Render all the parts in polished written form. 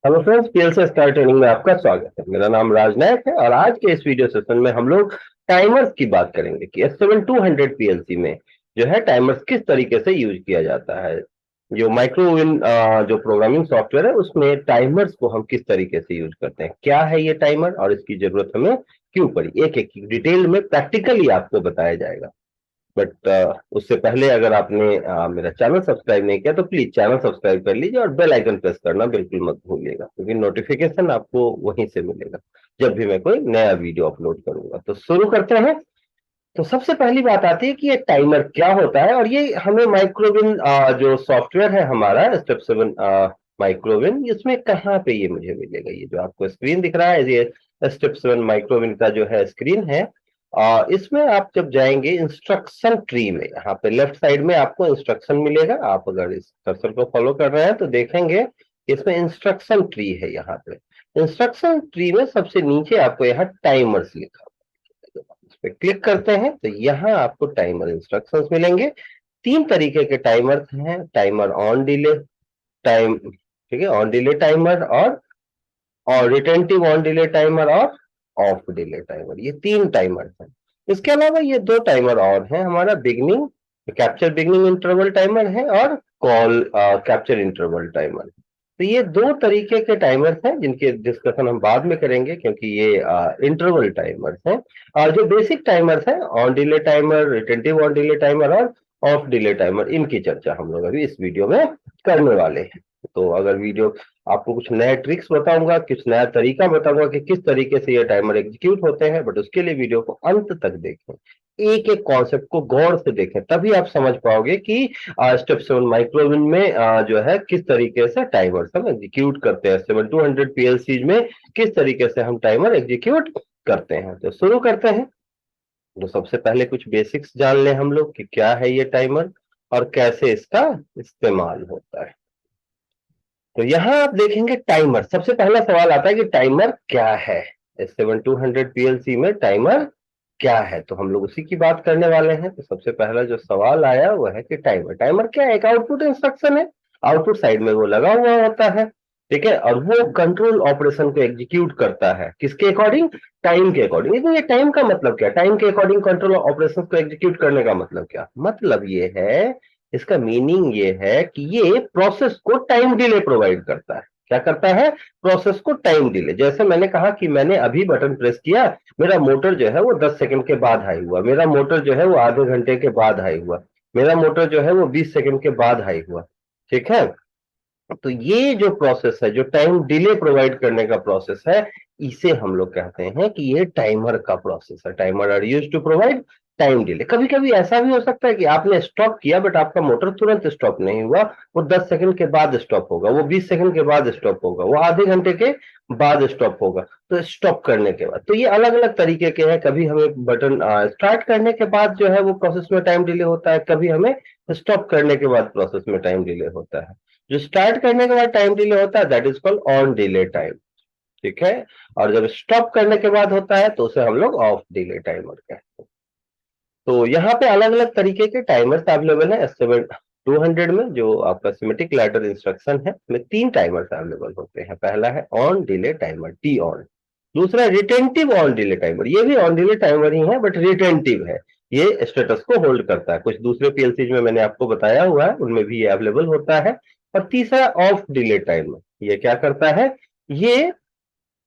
Hello friends, PLC star training में आपका स्वागत है। मेरा नाम राज नायक है और आज के इस वीडियो सेशन में हम लोग टाइमर्स की बात करेंगे कि S7200 पीएलसी में जो है टाइमर्स किस तरीके से यूज किया जाता है। जो माइक्रोवेव जो प्रोग्रामिंग सॉफ्टवेयर है उसमें टाइमर्स को हम किस तरीके से यूज करते हैं, क्या है ये टाइमर और इसकी जरूरत हमें क्यों पड़ी, एक एक डिटेल में प्रैक्टिकली आपको बताया जाएगा। बट उससे पहले अगर आपने मेरा चैनल सब्सक्राइब नहीं किया तो प्लीज चैनल सब्सक्राइब कर लीजिए और बेल आइकन प्रेस करना बिल्कुल मत भूलिएगा, क्योंकि नोटिफिकेशन आपको वहीं से मिलेगा जब भी मैं कोई नया वीडियो अपलोड करूंगा। तो शुरू करते हैं। तो सबसे पहली बात आती है कि ये टाइमर क्या होता है, और ये हमें माइक्रोविन जो सॉफ्टवेयर है हमारा स्टेप 7 माइक्रोविन, इसमें कहाँ पे ये मुझे मिलेगा। ये जो आपको स्क्रीन दिख रहा है ये स्टेप 7 माइक्रोविन का जो है स्क्रीन है। इसमें आप जब जाएंगे इंस्ट्रक्शन ट्री में, यहाँ पे लेफ्ट साइड में आपको इंस्ट्रक्शन मिलेगा। आप अगर इस कर्सर को फॉलो कर रहे हैं तो देखेंगे इसमें इंस्ट्रक्शन ट्री है। यहाँ पे इंस्ट्रक्शन ट्री में सबसे नीचे आपको यहाँ टाइमर्स लिखा हुआ है। इस पे क्लिक करते हैं तो यहाँ आपको टाइमर इंस्ट्रक्शंस मिलेंगे। तीन तरीके के टाइमर हैं, टाइमर ऑन डिले टाइम, ठीक है, ऑन डिले टाइमर और रिटेंटिव ऑन डिले टाइमर और ऑफ डिले टाइमर, ये तीन टाइमर हैं। इसके अलावा ये दो टाइमर और हैं हमारा, beginning capture beginning interval timer है और कॉल कैप्चर इंटरवल टाइमर। तो ये दो तरीके के टाइमर्स हैं जिनके डिस्कशन हम बाद में करेंगे, क्योंकि ये इंटरवल टाइमर्स हैं। और जो बेसिक टाइमर्स हैं, on delay timer, retentive on delay timer और ऑफ डिले टाइमर, इनकी चर्चा हम लोग अभी इस वीडियो में करने वाले हैं। तो अगर वीडियो आपको कुछ नए ट्रिक्स बताऊंगा, कुछ नया तरीका बताऊंगा कि किस तरीके से ये टाइमर एग्जीक्यूट होते हैं, बट उसके लिए वीडियो को अंत तक देखें, एक एक कॉन्सेप्ट को गौर से देखें, तभी आप समझ पाओगे कि स्टेप 7 माइक्रोवेव में जो है किस तरीके से टाइमर हम एग्जीक्यूट करते हैं। 7200 पीएलसी में किस तरीके से हम टाइमर एग्जीक्यूट करते हैं। तो शुरू करते हैं। तो सबसे पहले कुछ बेसिक्स जान लें हम लोग कि क्या है ये टाइमर और कैसे इसका इस्तेमाल होता है। तो यहां आप देखेंगे टाइमर, सबसे पहला सवाल आता है कि टाइमर क्या है। S7200 पीएलसी में टाइमर क्या है, तो हम लोग उसी की बात करने वाले हैं। तो सबसे पहला जो सवाल आया वो है कि टाइमर टाइमर क्या है। एक आउटपुट इंस्ट्रक्शन है, आउटपुट साइड में वो लगा हुआ होता है, ठीक है, और वो कंट्रोल ऑपरेशन को एग्जीक्यूट करता है किसके अकॉर्डिंग, टाइम के अकॉर्डिंग। लेकिन ये टाइम का मतलब क्या, टाइम के अकॉर्डिंग कंट्रोल ऑपरेशन को एग्जीक्यूट करने का मतलब क्या, मतलब ये है, इसका मीनिंग ये है कि ये प्रोसेस को टाइम डिले प्रोवाइड करता है। क्या करता है, प्रोसेस को टाइम डिले। जैसे मैंने कहा कि मैंने अभी बटन प्रेस किया, मेरा मोटर जो है वो 10 सेकंड के बाद हाई हुआ, मेरा मोटर जो है वो आधे घंटे के बाद हाई हुआ, मेरा मोटर जो है वो 20 सेकंड के बाद हाई हुआ, ठीक है। तो ये जो प्रोसेस है, जो टाइम डिले प्रोवाइड करने का प्रोसेस है, इसे हम लोग कहते हैं कि ये टाइमर का प्रोसेस है। Timer are used to provide time delay. कभी कभी ऐसा भी हो सकता है कि आपने स्टॉप किया बट आपका मोटर तुरंत स्टॉप नहीं हुआ, वो 10 सेकंड के बाद स्टॉप होगा, वो 20 सेकंड के बाद स्टॉप होगा, वो आधे घंटे के बाद स्टॉप होगा। तो स्टॉप करने के बाद, तो ये अलग अलग तरीके के हैं। कभी हमें बटन स्टार्ट करने के बाद जो है वो प्रोसेस में टाइम डिले होता है, कभी हमें स्टॉप करने के बाद प्रोसेस में टाइम डिले होता है। जो स्टार्ट करने के बाद टाइम डिले होता है that is called on delay time, ठीक है। और जब स्टॉप करने के बाद होता है तो उसे हम लोग ऑफ डिले टाइमर कहते हैं। तो यहाँ पे अलग अलग तरीके के टाइमर्स अवेलेबल है। S7200 में जो आपका सिमेट्रिक लैडर इंस्ट्रक्शन है उसमें तीन टाइमर्स अवेलेबल होते हैं। पहला है on delay timer, T on. दूसरा रिटेंटिव ऑन डिले टाइमर, ये भी ऑन डिले टाइमर ही है बट रिटेंटिव है, ये स्टेटस को होल्ड करता है। कुछ दूसरे पीएलसी में मैंने आपको बताया हुआ है उनमें भी ये अवेलेबल होता है। और तीसरा ऑफ डिले टाइमर, ये क्या करता है, ये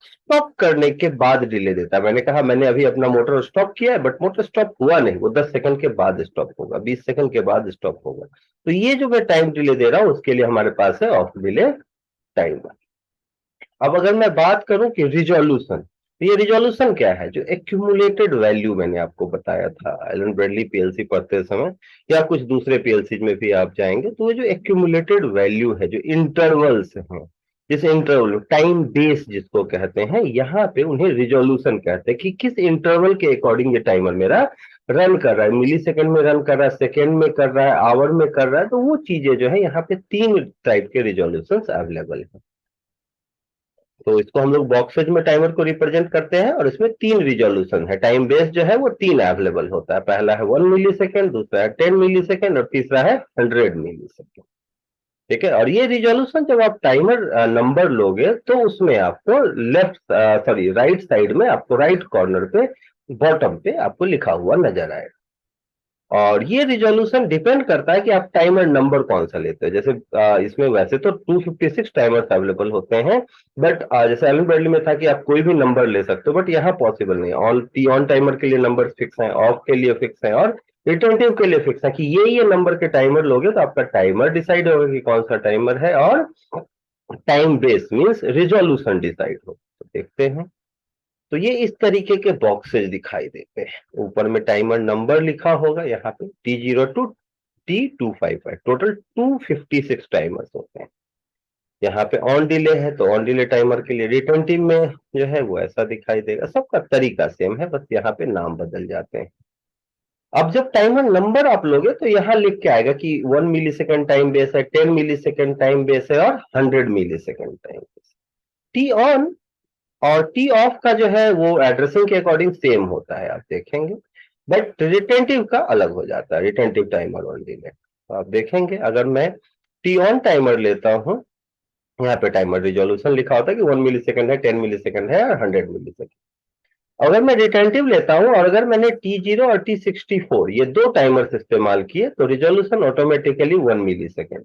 स्टॉप करने के बाद डिले देता है। मैंने कहा मैंने अभी अपना मोटर स्टॉप किया है बट मोटर स्टॉप हुआ नहीं, वो 10 सेकंड के बाद स्टॉप होगा, 20 सेकंड के बाद स्टॉप होगा। तो ये जो मैं टाइम डिले दे रहा हूं उसके लिए हमारे पास है ऑफ डिले टाइमर। अब अगर मैं बात करूं कि रिजोल्यूशन, तो ये रिजोल्यूशन क्या है, जो एक्यूमुलेटेड वैल्यू मैंने आपको बताया था एलन ब्रेडली पीएलसी पढ़ते समय, या कुछ दूसरे पीएलसी में भी आप जाएंगे तो वो जो एक्यूमुलेटेड वैल्यू है, जो इंटरवल्स हैं, जैसे इंटरवल टाइम बेस जिसको कहते हैं, यहाँ पे उन्हें रिजोल्यूशन कहते हैं कि किस इंटरवल के अकॉर्डिंग ये टाइमर मेरा रन कर रहा है, मिली सेकेंड में रन कर रहा है, सेकेंड में कर रहा है, आवर में कर रहा है। तो वो चीजें जो है यहाँ पे तीन टाइप के रिजोल्यूशन अवेलेबल है। तो इसको हम लोग बॉक्सेज में टाइमर को रिप्रेजेंट करते हैं और इसमें तीन रिजोल्यूशन है। टाइम बेस जो है वो तीन अवेलेबल होता है, पहला है 1 मिली सेकेंड, दूसरा है 10 मिली सेकेंड और तीसरा है 100 मिली सेकेंड। ठीक है। और ये रिजोल्यूशन जब आप टाइमर नंबर लोगे तो उसमें आपको राइट साइड में आपको राइट कॉर्नर पे बॉटम पे आपको लिखा हुआ नजर आएगा। और ये रिजोल्यूशन डिपेंड करता है कि आप टाइमर नंबर कौन सा लेते हैं। जैसे इसमें वैसे तो 256 टाइमर्स अवेलेबल होते हैं, बट जैसे एलन ब्रैडली में था कि आप कोई भी नंबर ले सकते हो, बट यहाँ पॉसिबल नहीं है। ऑन टी ऑन टाइमर के लिए नंबर फिक्स है, ऑफ के लिए फिक्स है और रिटेंटिव के लिए फिक्स है कि ये नंबर के टाइमर लोगे तो आपका टाइमर डिसाइड होगा कि कौन सा टाइमर है, और time base means resolution decide हो। तो देखते हैं, तो ये इस तरीके के बॉक्सेस दिखाई देते हैं। ऊपर में टाइमर नंबर लिखा होगा, यहाँ पे T0 to T255, total 256 timers होते हैं। यहाँ पे ऑन डिले है तो ऑन डिले टाइमर के लिए रिटर्न टीम में जो है वो ऐसा दिखाई देगा। सबका तरीका सेम है, बस यहाँ पे नाम बदल जाते हैं। अब जब टाइमर नंबर आप लोगे तो यहाँ लिख के आएगा कि 1 मिली सेकेंड टाइम बेस है, 10 मिली सेकेंड टाइम बेस है और 100 millisecond time base. T on और टी ऑफ का जो है वो एड्रेसिंग के अकॉर्डिंग सेम होता है, आप देखेंगे, बट रिटेंटिव का अलग हो जाता है, रिटेंटिव टाइमर ऑन डिले। तो आप देखेंगे अगर मैं टी ऑन टाइमर लेता हूं, यहाँ पे टाइमर रिजोल्यूशन लिखा होता है कि 1 मिली सेकेंड है, 10 मिली सेकेंड है और 100 मिली सेकेंड। अगर मैं रिटेंटिव लेता हूं और अगर मैंने T0 और T64 ये दो टाइमर्स इस्तेमाल किए तो रिजोल्यूशन ऑटोमेटिकली 1 मिली सेकेंड।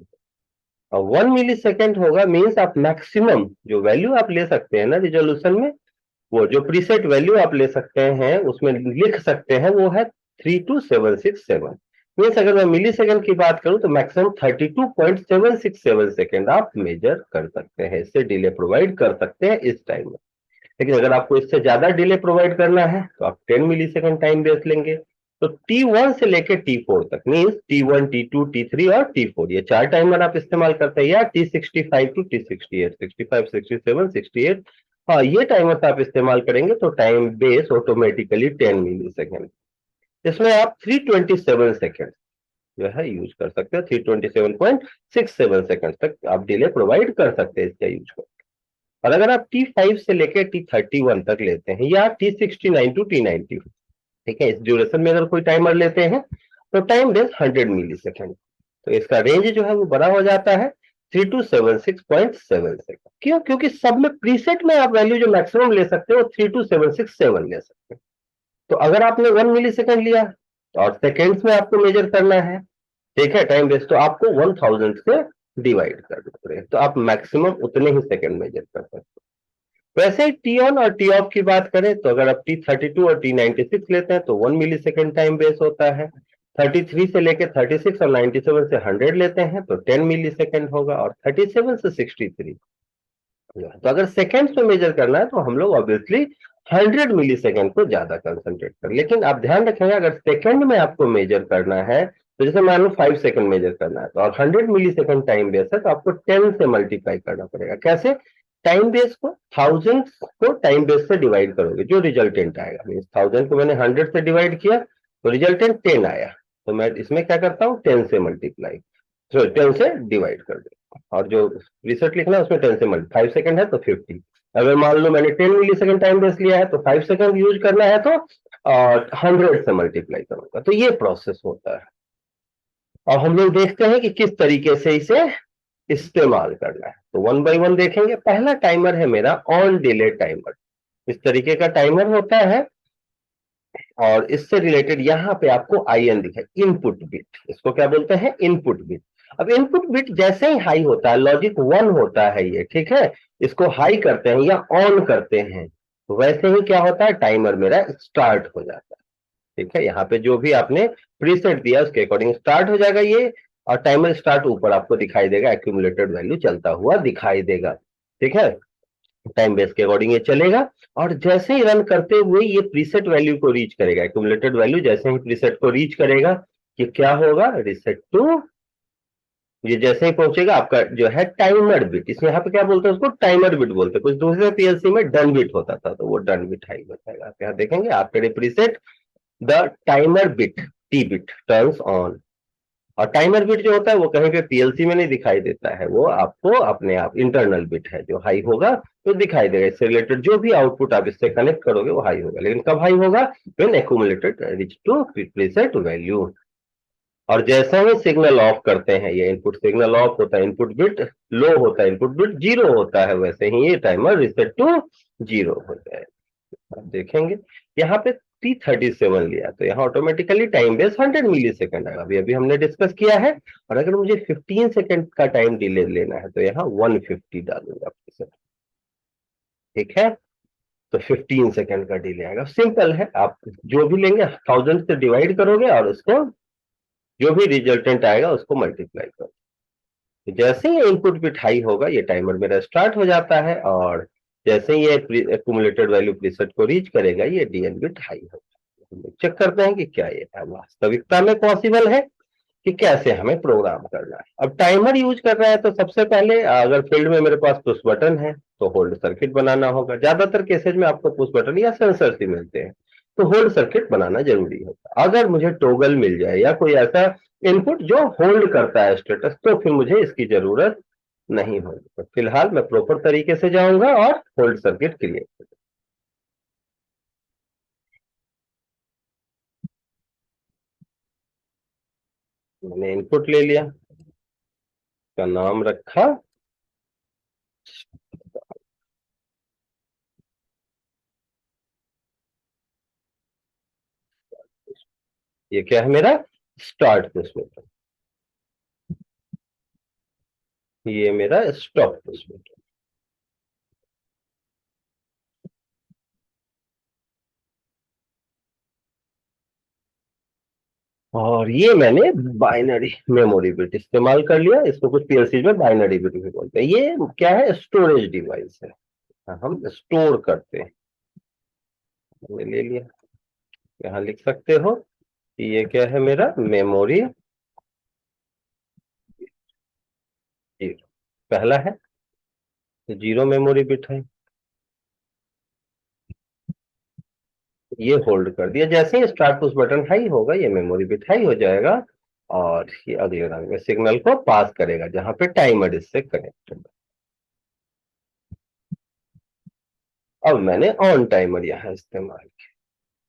और 1 मिली सेकेंड होगा मीन्स आप मैक्सिमम जो वैल्यू आप ले सकते हैं ना रिजोल्यूशन में, वो जो प्रीसेट वैल्यू आप ले सकते हैं उसमें लिख सकते हैं वो है 32767। मीन्स अगर मैं मिली सेकेंड की बात करूं तो मैक्सिमम 32.767 सेकेंड आप मेजर कर सकते हैं, इससे डिले प्रोवाइड कर सकते हैं इस टाइम में। लेकिन अगर आपको इससे ज्यादा डिले प्रोवाइड करना है तो आप 10 मिली सेकेंड टाइम बेस लेंगे। तो T1 से लेके T4 तक मीन्स T1 T2 T3 और T4 ये चार टाइमर आप इस्तेमाल करते हैं, या T65 टू T68, 65 67 68, हाँ ये टाइमर आप इस्तेमाल करेंगे तो टाइम बेस ऑटोमेटिकली 10 मिली सेकेंड। इसमें आप 327 सेकेंड जो है यूज कर सकते हैं, 327.67 सेकेंड तक आप डिले प्रोवाइड कर सकते हैं इसका यूज कर। और अगर आप T5 से लेकर T31 तक लेते हैं या T69 टू T90, ठीक है, इस ड्यूरेशन में अगर कोई टाइमर लेते हैं तो टाइम बेस 100 मिली सेकेंड। तो इसका रेंज जो है वो बड़ा हो जाता है 3276.7 सेकेंड। क्यों? क्योंकि सब में प्रीसेट में आप वैल्यू जो मैक्सिमम ले सकते हो 32767 ले सकते हैं। तो अगर आपने 1 मिली सेकेंड लिया और सेकेंड्स में आपको मेजर करना है, ठीक है, टाइम बेस, तो आपको 1000 से डिवाइड करना पड़ेगा, तो आप मैक्सिमम उतने ही सेकेंड मेजर कर सकते हो। वैसे ही टी ऑन और टी ऑफ की बात करें तो अगर आप T32 और T96 लेते हैं तो 1 मिली सेकेंड टाइम बेस होता है। 33 से लेके 36 और 97 से 100 लेते हैं तो 10 मिली सेकेंड होगा, और 37 से 63 तो अगर सेकेंड्स में मेजर करना है तो हम लोग ऑब्वियसली 100 मिली सेकेंड को ज्यादा कंसंट्रेट करें। लेकिन आप ध्यान रखेंगे अगर सेकेंड में आपको मेजर करना है तो जैसे मान लो 5 सेकेंड मेजर करना है तो और 100 मिली सेकेंड टाइम बेस है तो आपको 10 से मल्टीप्लाई करना पड़ेगा। कैसे? टाइम बेस को 1000 को टाइम बेस से डिवाइड करोगे, जो रिजल्टेंट आएगा, मीन 1000 को मैंने 100 से डिवाइड किया तो रिजल्टेंट 10 आया, तो मैं इसमें क्या करता हूँ 10 से मल्टीप्लाई, 10 से डिवाइड कर दे, और जो रिसेट लिखना है उसमें 10 से मल्टी 5 सेकंड है तो 50। अगर मान लो मैंने 10 मिली सेकंड टाइम बेस लिया है तो 5 सेकंड यूज करना है तो 100 से मल्टीप्लाई करूंगा। तो ये प्रोसेस होता है। अब हम लोग देखते हैं कि किस तरीके से इसे इस्तेमाल करना है, तो वन बाय वन देखेंगे। पहला टाइमर है मेरा ऑन डिले टाइमर। इस तरीके का टाइमर होता है और इससे रिलेटेड यहाँ पे आपको IN दिखा, इनपुट बिट, इसको क्या बोलते हैं? Input bit. अब इनपुट बिट जैसे ही हाई होता है, लॉजिक 1 होता है ये, ठीक है, इसको हाई करते हैं या ऑन करते हैं तो वैसे ही क्या होता है, टाइमर मेरा स्टार्ट हो जाता है। ठीक है, यहाँ पे जो भी आपने प्रीसेट दिया उसके अकॉर्डिंग स्टार्ट हो जाएगा ये, और टाइमर स्टार्ट ऊपर आपको दिखाई देगा, एक्यूमुलेटेड वैल्यू चलता हुआ दिखाई देगा। ठीक है, टाइम बेस के अकॉर्डिंग ये चलेगा, और जैसे ही रन करते हुए ये प्रीसेट वैल्यू को रीच करेगा, एक्यूमुलेटेड वैल्यू जैसे ही प्रीसेट को रीच करेगा, ये क्या होगा, रीसेट टू, ये जैसे ही पहुंचेगा आपका जो है टाइमर बिट, इसमें यहाँ पे क्या बोलते हैं उसको, टाइमर बिट बोलते हैं। कुछ दूसरे पीएलसी में डन बिट होता था तो वो डन बिट हाई हो जाएगा। आप यहाँ देखेंगे आपके preset the timer bit T bit turns on, और टाइमर बिट जो होता है वो कहीं पे पीएलसी में नहीं दिखाई देता है, वो आपको अपने आप इंटरनल बिट है, जो हाई होगा तो दिखाई देगा। इससे रिलेटेड जो भी आउटपुट आप इससे कनेक्ट करोगे वो हाई होगा, लेकिन कब हाई होगा, when accumulated reach to preset value. और जैसे ही सिग्नल ऑफ करते हैं, ये इनपुट सिग्नल ऑफ होता है, इनपुट बिट लो होता है, इनपुट बिट जीरो होता है, वैसे ही ये टाइमर रीसेट टू जीरो हो जाए। आप देखेंगे यहाँ पे T37 लिया तो यहाँ ऑटोमेटिकली टाइम बेस 100 मिली सेकेंड आएगा, अभी अभी हमने डिस्कस किया है। और अगर मुझे 15 सेकेंड का टाइम डिले लेना है तो यहाँ 150 डालूंगा। ठीक है, तो 15 सेकेंड का डिले आएगा। सिंपल है, आप जो भी लेंगे 1000 से डिवाइड करोगे और उसको जो भी रिजल्टेंट आएगा उसको मल्टीप्लाई करो। तो जैसे ही इनपुट बिट हाई होगा ये टाइमर मेरा स्टार्ट हो जाता है, और जैसे ही ये एक्यूमुलेटेड वैल्यू प्रीसेट को रीच करेगा ये डीएन बिट हाई होगा। हम लोग चेक करते हैं कि क्या ये वास्तविकता में पॉसिबल है कि कैसे हमें प्रोग्राम करना है। अब टाइमर यूज कर रहे हैं तो सबसे पहले अगर फील्ड में मेरे पास पुश बटन है तो होल्ड सर्किट बनाना होगा। ज्यादातर केसेज में आपको पुश बटन या सेंसर ही मिलते हैं, तो होल्ड सर्किट बनाना जरूरी होता है। अगर मुझे टोगल मिल जाए या कोई ऐसा इनपुट जो होल्ड करता है स्टेटस, तो फिर मुझे इसकी जरूरत नहीं होगी। तो फिलहाल मैं प्रॉपर तरीके से जाऊंगा और होल्ड सर्किट क्रिएट। मैंने इनपुट ले लिया, का नाम रखा, ये क्या है मेरा स्टार्ट पुश बटन, ये मेरा स्टॉप पुश बटन। और ये मैंने बाइनरी मेमोरी बिट इस्तेमाल कर लिया, इसको कुछ पीएलसी में बाइनरी बिट भी बोलते हैं। ये क्या है, स्टोरेज डिवाइस है, हम स्टोर करते हैं। हमने ले लिया, यहाँ लिख सकते हो कि ये क्या है मेरा मेमोरी जीरो, पहला है तो जीरो मेमोरी बिट है, ये होल्ड कर दिया। जैसे ही स्टार्ट पुश बटन हाई होगा ये मेमोरी बिट हाई हो जाएगा और ये अगले रंग में सिग्नल को पास करेगा जहां पे टाइमर इससे कनेक्टेड। अब मैंने ऑन टाइमर यहाँ इस्तेमाल किया।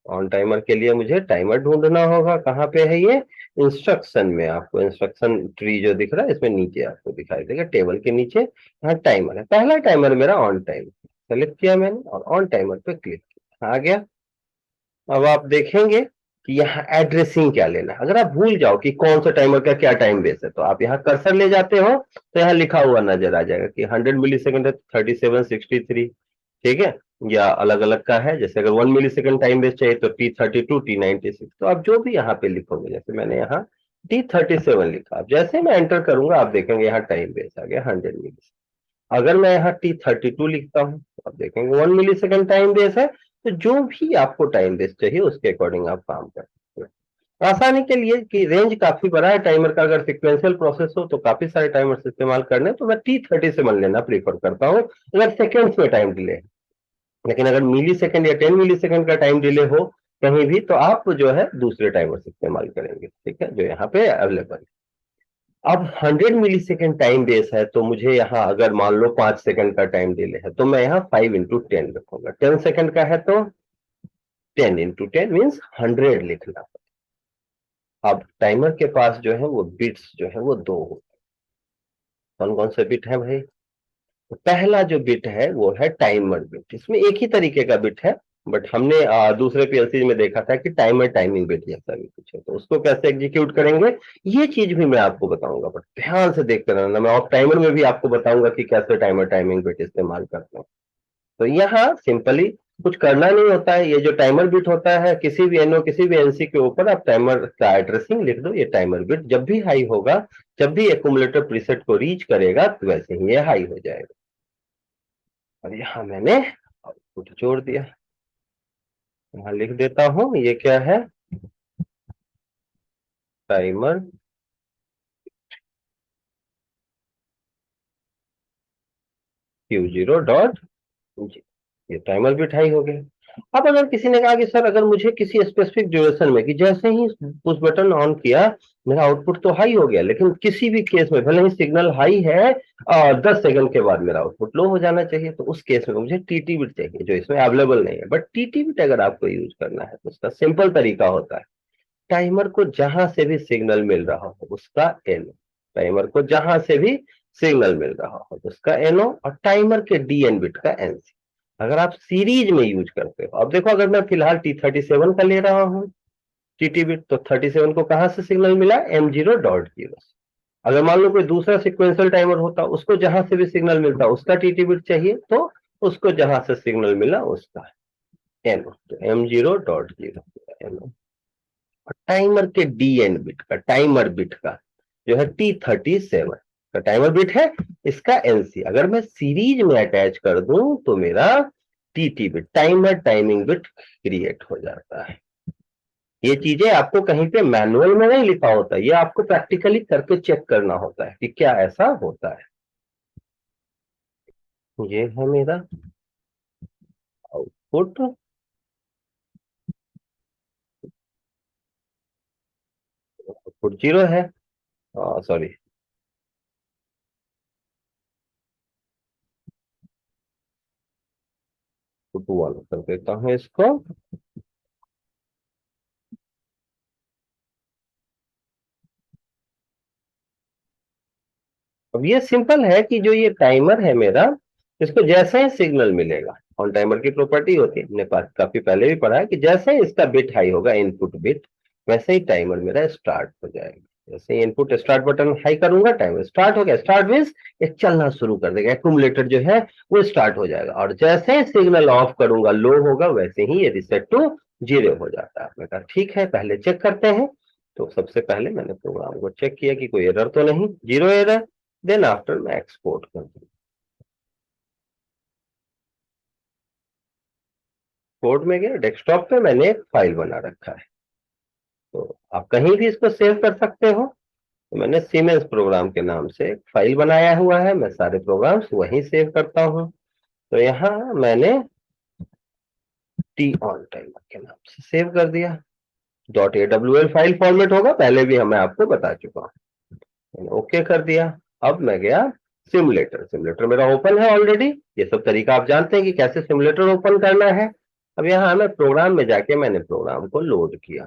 ऑन टाइमर के लिए मुझे टाइमर ढूंढना होगा, कहाँ पे है ये, इंस्ट्रक्शन में। आपको इंस्ट्रक्शन ट्री जो दिख रहा है इसमें नीचे आपको दिखाई देगा, टेबल के नीचे यहाँ टाइमर है। पहला टाइमर मेरा ऑन टाइम सेलेक्ट किया मैंने और ऑन टाइमर पे क्लिक किया, आ गया। अब आप देखेंगे कि यहाँ एड्रेसिंग क्या लेना है। अगर आप भूल जाओ कि कौन सा टाइमर का क्या टाइम बेस है तो आप यहाँ कर्सर ले जाते हो तो यहाँ लिखा हुआ नजर आ जाएगा कि 100 मिली सेकेंड है 3763, ठीक है, या अलग अलग का है। जैसे अगर 1 मिली सेकेंड टाइम बेस चाहिए तो T32 T96, तो आप जो भी यहाँ पे लिखोगे, जैसे मैंने यहाँ T37 लिखा, अब जैसे मैं एंटर करूंगा आप देखेंगे यहाँ टाइम बेस आ गया 100 मिली। अगर मैं यहाँ T32 लिखता हूँ तो आप देखेंगे 1 मिली सेकेंड टाइम बेस है। तो जो भी आपको टाइम बेस चाहिए उसके अकॉर्डिंग आप काम कर सकते हो। आसानी के लिए कि रेंज काफी बड़ा है टाइमर का, अगर सिक्वेंशियल प्रोसेस हो तो काफी सारे टाइमर्स इस्तेमाल करने, तो मैं T37 लेना प्रीफर करता हूँ अगर सेकेंड्स में टाइम डिले है। लेकिन अगर मिली सेकेंड या 10 मिली सेकेंड का टाइम डिले हो कहीं भी तो आप जो है दूसरे टाइमर्स इस्तेमाल करेंगे, ठीक है, जो यहाँ पे अवेलेबल है। अब 100 मिली सेकेंड टाइम बेस है तो मुझे यहाँ अगर मान लो 5 सेकंड का टाइम डिले है तो मैं यहाँ 5 into 10 रखूंगा। 10 सेकंड का है तो 10 into 10 मीन्स 100 लिखना। अब टाइमर के पास जो है वो बिट्स जो है वो दो होते हैं। कौन कौन से बिट है भाई, तो पहला जो बिट है वो है टाइमर बिट। इसमें एक ही तरीके का बिट है, बट हमने दूसरे पीएलसी में देखा था कि टाइमर टाइमिंग बिट जैसा भी कुछ है, तो उसको कैसे एग्जीक्यूट करेंगे ये चीज भी मैं आपको बताऊंगा, बट ध्यान से देखते रहना। मैं ऑफ टाइमर में भी आपको बताऊंगा कि कैसे टाइमर टाइमिंग बिट इस्तेमाल करते हैं। तो यहाँ सिंपली कुछ करना नहीं होता है, ये जो टाइमर बिट होता है किसी भी एनओ किसी भी एनसी के ऊपर आप टाइमर का एड्रेसिंग लिख दो। ये टाइमर बिट जब भी हाई होगा, जब भी एक्यूमुलेटर प्रीसेट को रीच करेगा तो वैसे ही ये हाई हो जाएगा। और यहाँ मैंने आउटपुट जोड़ दिया, यहाँ लिख देता हूं ये क्या है, टाइमर Q0.G, ये टाइमर बिट हाई हो गया। अब अगर किसी ने कहा कि सर अगर मुझे किसी स्पेसिफिक ड्यूरेशन में कि जैसे ही पुश बटन ऑन किया मेरा आउटपुट तो हाई हो गया, लेकिन किसी भी केस में भले ही सिग्नल हाई है और 10 सेकंड के बाद मेरा आउटपुट लो हो जाना चाहिए, तो उस केस में मुझे टीटी बिट चाहिए जो इसमें अवेलेबल नहीं है। बट टीटी बिट अगर आपको यूज करना है तो उसका सिंपल तरीका होता है, टाइमर को जहां से भी सिग्नल मिल रहा हो उसका एनो, टाइमर को जहां से भी सिग्नल मिल रहा हो उसका एनो, और टाइमर के डीएन बिट का एनसी। अगर आप सीरीज में यूज करते हो, अब देखो अगर मैं फिलहाल T37 का ले रहा हूँ टीटी बिट, तो 37 को कहां से सिग्नल मिला, M0.0। अगर मान लो कोई दूसरा सिक्वेंशियल टाइमर होता, उसको जहां से भी सिग्नल मिलता उसका टीटी बिट चाहिए, तो उसको जहां से सिग्नल मिला उसका एनो, तो M0.0 एनो। और टाइमर के डीएन बिट का, टाइमर बिट का जो है T37 का टाइमर बिट है, इसका एनसी अगर मैं सीरीज में अटैच कर दूं तो मेरा TT bit, timer timing bit create हो जाता है। ये चीजें आपको कहीं पे मैनुअल में नहीं लिखा होता, ये आपको प्रैक्टिकली करके चेक करना होता है कि क्या ऐसा होता है। ये है मेरा आउटपुट, आउटपुट 0 है, सॉरी 2 1 कर देता हूँ इसको। अब ये सिंपल है कि जो ये टाइमर है मेरा, इसको जैसे ही सिग्नल मिलेगा, ऑन टाइमर की प्रॉपर्टी होती है, हमने पास काफी पहले भी पढ़ा है कि जैसे ही इसका बिट हाई होगा, इनपुट बिट, वैसे ही टाइमर मेरा स्टार्ट हो जाएगा। जैसे ही इनपुट स्टार्ट बटन हाई करूंगा, टाइमर स्टार्ट हो गया। स्टार्ट मीन्स ये चलना शुरू कर देगा, एक्यूमुलेटर जो है वो स्टार्ट हो जाएगा। और जैसे ही सिग्नल ऑफ करूंगा, लो होगा, वैसे ही ये रिसेट टू 0 हो जाता है। मैंने कहा ठीक है, पहले चेक करते हैं। तो सबसे पहले मैंने प्रोग्राम को चेक किया कि कोई एरर तो नहीं, 0 एरर। देन आफ्टर मैं एक्सपोर्ट कर दूं। कोड में गया, डेस्कटॉप पे मैंने एक फाइल बना रखा है, तो आप कहीं भी इसको सेव कर सकते हो। तो मैंने सीमेंस प्रोग्राम के नाम से एक फाइल बनाया हुआ है, मैं सारे प्रोग्राम्स वहीं सेव करता हूँ। तो यहाँ मैंने टी ऑन टाइमर के नाम से सेव कर दिया। .awl फाइल फॉर्मेट होगा, पहले भी मैं आपको बता चुका हूँ। मैंने ओके कर दिया। अब मैं गया सिमुलेटर, सिमुलेटर मेरा ओपन है ऑलरेडी। ये सब तरीका आप जानते हैं कि कैसे सिमुलेटर ओपन करना है। अब यहाँ मैं प्रोग्राम में जाके मैंने प्रोग्राम को लोड किया,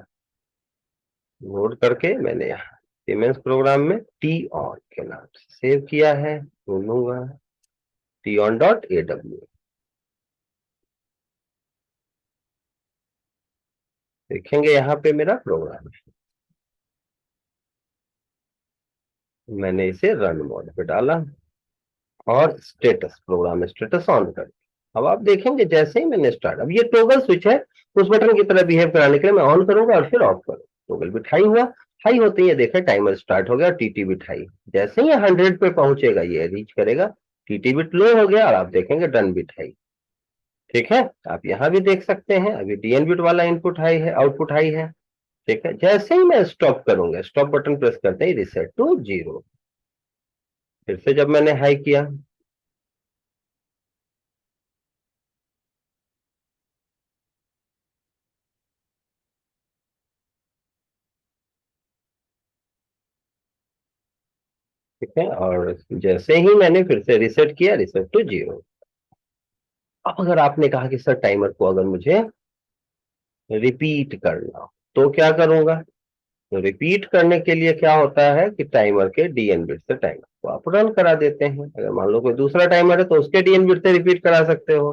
लोड करके मैंने यहाँ सीमेंस प्रोग्राम में टी ऑन के नाम से सेव किया है, ढूंढूंगा टी ऑन .awl। देखेंगे यहाँ पे मेरा प्रोग्राम है, मैंने इसे रन मोड पे डाला और स्टेटस, प्रोग्राम स्टेटस ऑन कर दिया। अब आप देखेंगे जैसे ही मैंने स्टार्ट, अब ये टॉगल स्विच है, उस बटन की तरह बिहेव कराने के लिए मैं ऑन करूंगा और फिर ऑफ करूंगा। टॉगल बिट हाई हुआ, हाई होते ही ये देखें टाइमर स्टार्ट हो गया, टीटी बिट हाई। जैसे ही 100 पे पहुंचेगा ये रीच करेगा, टीटी बिट लो हो गया और आप देखेंगे डन बिट हाई। ठीक है, आप यहाँ भी देख सकते हैं अभी डीएन बिट वाला इनपुट हाई है, आउटपुट हाई है। ठीक है, जैसे ही मैं स्टॉप करूंगा, स्टॉप बटन प्रेस करते ही रिसेट टू 0। फिर से जब मैंने हाई किया, ठीक है, और जैसे ही मैंने फिर से रिसेट किया, रिसेट टू 0। अब अगर आपने कहा कि सर टाइमर को अगर मुझे रिपीट करना हो, तो क्या करूंगा। तो रिपीट करने के लिए क्या होता है कि टाइमर के डीएन बिट से टाइमर को आप रन करा देते हैं। अगर मान लो कोई दूसरा टाइमर है तो उसके डीएन बिट से रिपीट करा सकते हो।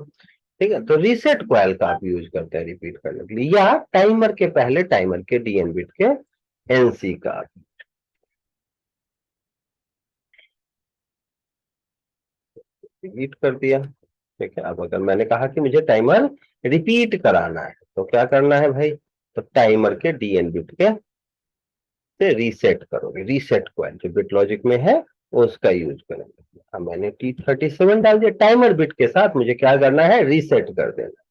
ठीक है, तो रीसेट कॉइल का आप यूज करते हैं रिपीट करने के लिए, या टाइमर के पहले टाइमर के डीएन बिट के एनसी का रिपीट कर दिया। ठीक है, अब अगर मैंने कहा कि मुझे टाइमर रिपीट कराना है, तो क्या करना है भाई, तो टाइमर के डीएन बिट के से रीसेट करोगे, रीसेट कॉइल जो बिट लॉजिक में है उसका यूज करेंगे। अब मैंने T37 डाल दिया, टाइमर बिट के साथ मुझे क्या करना है, रीसेट कर देना।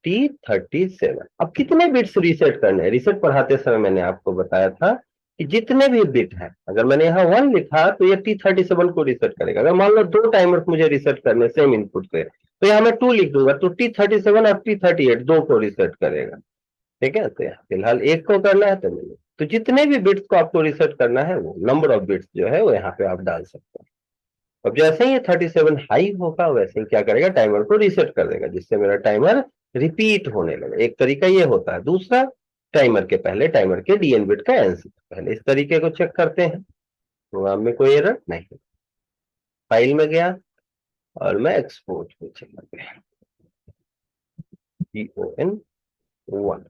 T37, अब कितने बिट्स रीसेट करने हैं, रीसेट पढ़ाते समय मैंने आपको बताया था कि जितने भी बिट हैं, अगर मैंने यहाँ 1 लिखा तो ये T37 को रीसेट करेगा। अगर मान लो 2 टाइमर मुझे रीसेट करने सेम इनपुट से, तो यहाँ मैं 2 लिख दूंगा, तो T37 और T38 दो को रीसेट करेगा। ठीक है, तो यहाँ फिलहाल एक को करना है, तो मैंने, तो जितने भी बिट्स को आपको रिसेट करना है, वो नंबर ऑफ बिट्स जो है वो यहाँ पे आप डाल सकते हैं। अब जैसे ही ये 37 हाई होगा, वैसे ही क्या करेगा, टाइमर को रीसेट कर देगा, जिससे मेरा टाइमर रिपीट होने लगे। एक तरीका ये होता है। दूसरा, टाइमर के पहले टाइमर के डीएन बिट का एनसी। पहले इस तरीके को चेक करते हैं, प्रोग्राम में कोई एरर नहीं। फाइल में गया और मैं एक्सपोर्ट पे चला गया, CON1।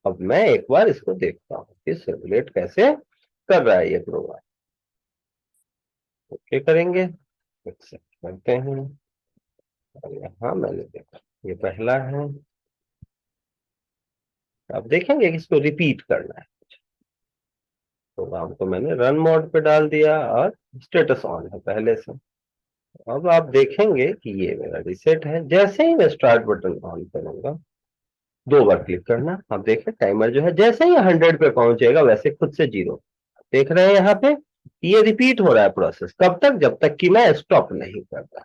अब मैं एक बार इसको देखता हूँ कि सिमुलेट कैसे कर रहा है ये प्रोग्राम। ओके करेंगे, एक्सेप्ट करते हैं, और यहाँ मैंने देखा ये पहला है। आप देखेंगे कि इसको रिपीट करना है। प्रोग्राम को मैंने रन मोड पे डाल दिया और स्टेटस ऑन है पहले से। अब आप देखेंगे कि ये मेरा रिसेट है। जैसे ही मैं स्टार्ट बटन ऑन करूंगा, 2 बार क्लिक करना, आप देखें टाइमर जो है जैसे ही 100 पे पहुंचेगा वैसे खुद से 0। देख रहे हैं यहाँ पे ये रिपीट हो रहा है प्रोसेस। कब तक? जब तक कि मैं स्टॉप नहीं करता।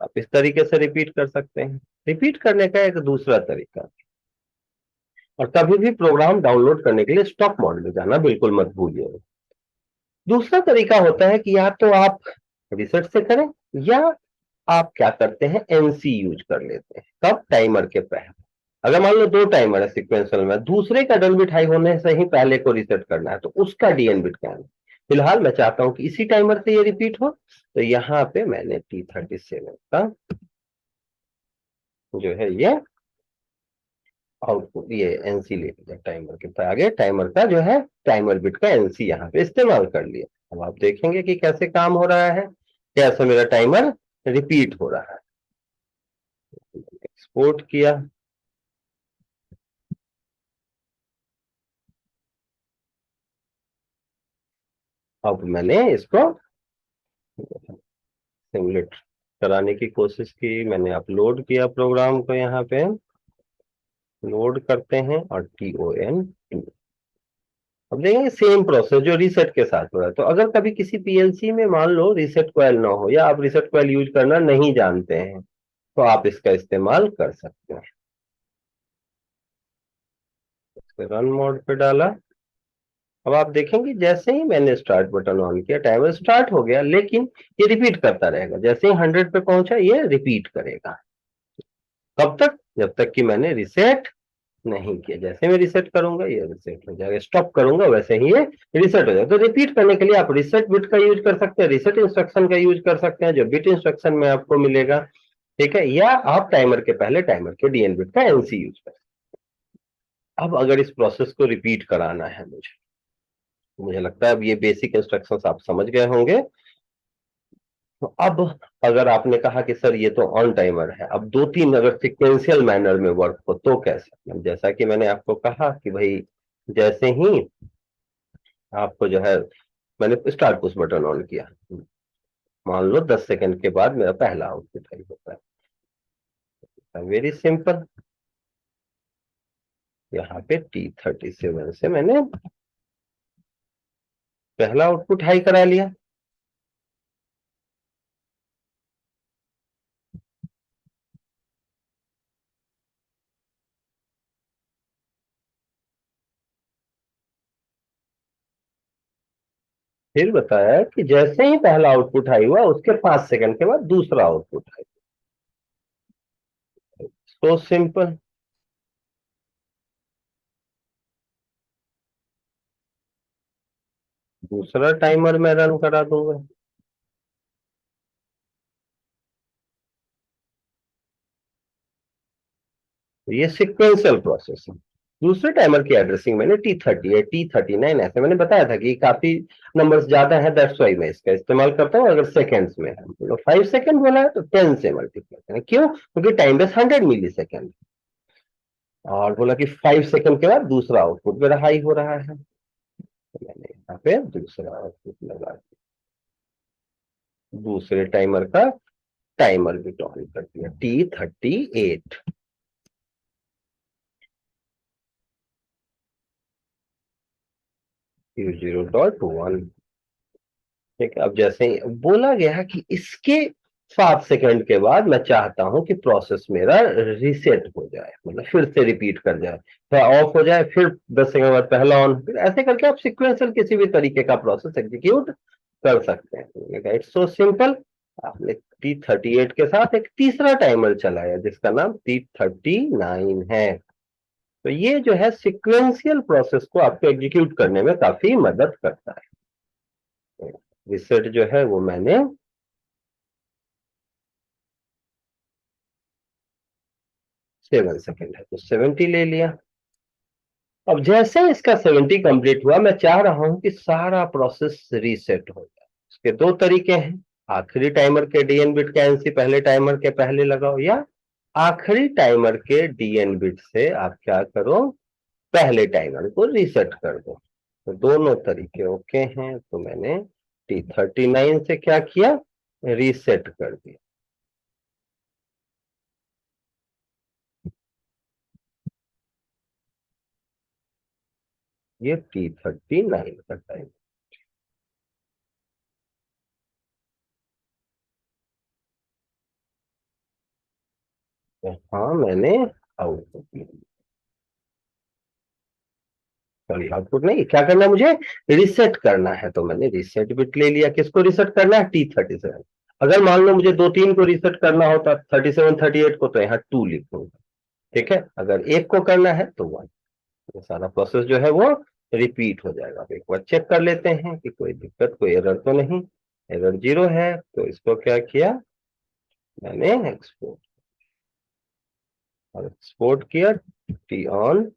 आप इस तरीके से रिपीट कर सकते हैं। रिपीट करने का एक दूसरा तरीका, और कभी भी प्रोग्राम डाउनलोड करने के लिए स्टॉप मोड में जाना बिल्कुल मत भूलिए। दूसरा तरीका होता है कि या तो आप रिसेट से करें, या आप क्या करते हैं, एनसी यूज कर लेते हैं। कब? टाइमर के पहले। अगर मान लो 2 टाइमर है सीक्वेंशियल में, दूसरे का डन बिट हाई होने से ही पहले को रिसेट करना है, तो उसका डीएन बिट क्या है। फिलहाल मैं चाहता हूं कि इसी टाइमर से ये रिपीट हो, तो यहाँ पे मैंने T37 का जो है ये आउटपुट, ये एनसी ले लिया टाइमर के आगे। टाइमर का जो है टाइमर बिट का एनसी यहाँ पे इस्तेमाल कर लिया। अब आप देखेंगे कि कैसे काम हो रहा है, कैसे मेरा टाइमर रिपीट हो रहा है। एक्सपोर्ट किया, अब मैंने इसको सिमुलेट कराने की कोशिश की। मैंने अपलोड किया प्रोग्राम को, यहाँ पे लोड करते हैं और TON2। अब देखेंगे सेम प्रोसेस जो रीसेट के साथ हो रहा है। तो अगर कभी किसी पीएलसी में मान लो रीसेट कॉइल ना हो, या आप रीसेट कॉइल यूज करना नहीं जानते हैं, तो आप इसका इस्तेमाल कर सकते हैं। रन मोड पे डाला। अब आप देखेंगे जैसे ही मैंने स्टार्ट बटन ऑन किया, टाइमर स्टार्ट हो गया, लेकिन ये रिपीट करता रहेगा। जैसे ही 100 पे पहुंचा ये रिपीट करेगा। कब तक? जब तक कि मैंने रिसेट नहीं किया। जैसे मैं रिसेट करूंगा ये रिसेट हो जाएगा, स्टॉप करूंगा वैसे ही ये रिसेट हो जाएगा। तो रिपीट करने के लिए आप रिसेट बिट का यूज कर सकते हैं, रिसेट इंस्ट्रक्शन का यूज कर सकते हैं जो बिट इंस्ट्रक्शन में आपको मिलेगा, ठीक है, या आप टाइमर के पहले टाइमर के डीएन बिट का एनसी यूज कर सकते हैं। अब अगर इस प्रोसेस को रिपीट कराना है मुझे लगता है अब ये बेसिक इंस्ट्रक्शंस आप समझ गए होंगे। तो अब अगर आपने कहा कि सर ये तो ऑन टाइमर है, अब 2-3 अगर सिक्वेंशियल मैनर में वर्क हो तो कैसे? जैसा कि मैंने आपको कहा कि भाई जैसे ही आपको जो है, मैंने स्टार्ट पुश बटन ऑन किया, मान लो 10 सेकंड के बाद मेरा पहला आउटपुट हाई होता है। वेरी सिंपल, यहाँ पे T37 से मैंने पहला आउटपुट हाई करा लिया। फिर बताया कि जैसे ही पहला आउटपुट हाई हुआ उसके 5 सेकंड के बाद दूसरा आउटपुट हाई। So simple. दूसरा टाइमर मैं रन करा दूंगा। तो ये सिक्वेंशियल प्रोसेस है। दूसरे टाइमर की एड्रेसिंग मैंने T30 है, T39 ऐसे मैंने बताया था कि काफी नंबर्स ज्यादा है, दैट्स वाई मैं इसका इस्तेमाल करता हूँ। अगर सेकेंड्स में है तो 5 सेकंड बोला है तो 10 से मल्टीप्लाई करें। क्यों? क्योंकि टाइम बेस 100 मिली सेकेंड, और बोला कि 5 सेकंड के बाद दूसरा आउटपुट मेरा हाई हो रहा है, तो मैंने यहाँ पे दूसरा आउटपुट लगा दिया। दूसरे टाइमर का टाइमर भी ऑन कर दिया, T38। 0.1। ठीक है, अब जैसे ही बोला गया कि इसके 7 सेकंड के बाद मैं चाहता हूं कि प्रोसेस मेरा रीसेट हो जाए, मतलब फिर से रिपीट कर जाए, फिर ऑफ हो जाए, फिर 10 सेकंड बाद पहला ऑन, फिर ऐसे करके आप सिक्वेंशियल किसी भी तरीके का प्रोसेस एग्जीक्यूट कर सकते हैं। It's so simple. आपने T38 के साथ एक तीसरा टाइमर चलाया जिसका नाम T39 है। तो ये जो है सिक्वेंशियल प्रोसेस को आपको एग्जीक्यूट करने में काफी मदद करता है। रिसेट जो है वो मैंने 7 सेकेंड है तो 70 ले लिया। अब जैसे इसका 70 कंप्लीट हुआ, मैं चाह रहा हूं कि सारा प्रोसेस रीसेट हो जाए। इसके दो तरीके हैं, आखिरी टाइमर के डीएन बिट का एनसी पहले टाइमर के पहले लगाओ, या आखिरी टाइमर के डीएन बिट से आप क्या करो, पहले टाइमर को रीसेट कर दो। तो दोनों तरीके ओके हैं, तो मैंने T39 से क्या किया, रीसेट कर दिया। ये T39 का टाइम। हाँ मैंने आउटपुट, सॉरी आउटपुट नहीं, क्या करना है मुझे, रिसेट करना है। तो मैंने रिसेट बिट ले लिया। किसको रिसेट करना है, T37। अगर मान लो मुझे दो तीन को रिसेट करना होता 37 38 को, तो यहाँ 2 लिखूंगा। ठीक है, अगर एक को करना है तो 1। ये सारा प्रोसेस जो है वो रिपीट हो जाएगा। एक बार चेक कर लेते हैं कि कोई दिक्कत, कोई एरर तो नहीं। एरर 0 है, तो इसको क्या किया, मैंने एक्सपोर्ट, और एक्सपोर्ट किया टी ऑन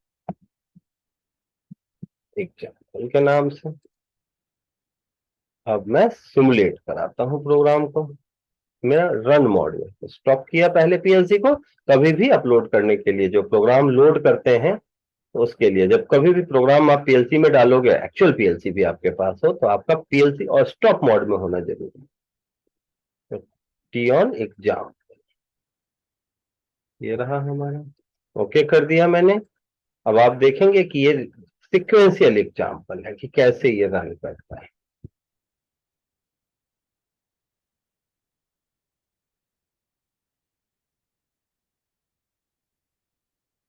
एग्जाम्पल के नाम से। अब मैं सिमुलेट कराता हूं प्रोग्राम को मेरा रन मोड में। स्टॉप किया पहले पीएलसी को। कभी भी अपलोड करने के लिए, जो प्रोग्राम लोड करते हैं उसके लिए, जब कभी भी प्रोग्राम आप पीएलसी में डालोगे, एक्चुअल पीएलसी भी आपके पास हो, तो आपका पीएलसी और स्टॉप मोड में होना जरूरी है। तो टी ऑन एग्जाम, ये रहा हमारा, ओके कर दिया मैंने। अब आप देखेंगे कि ये सिक्वेंशियल एग्जाम्पल है कि कैसे ये रन करता है।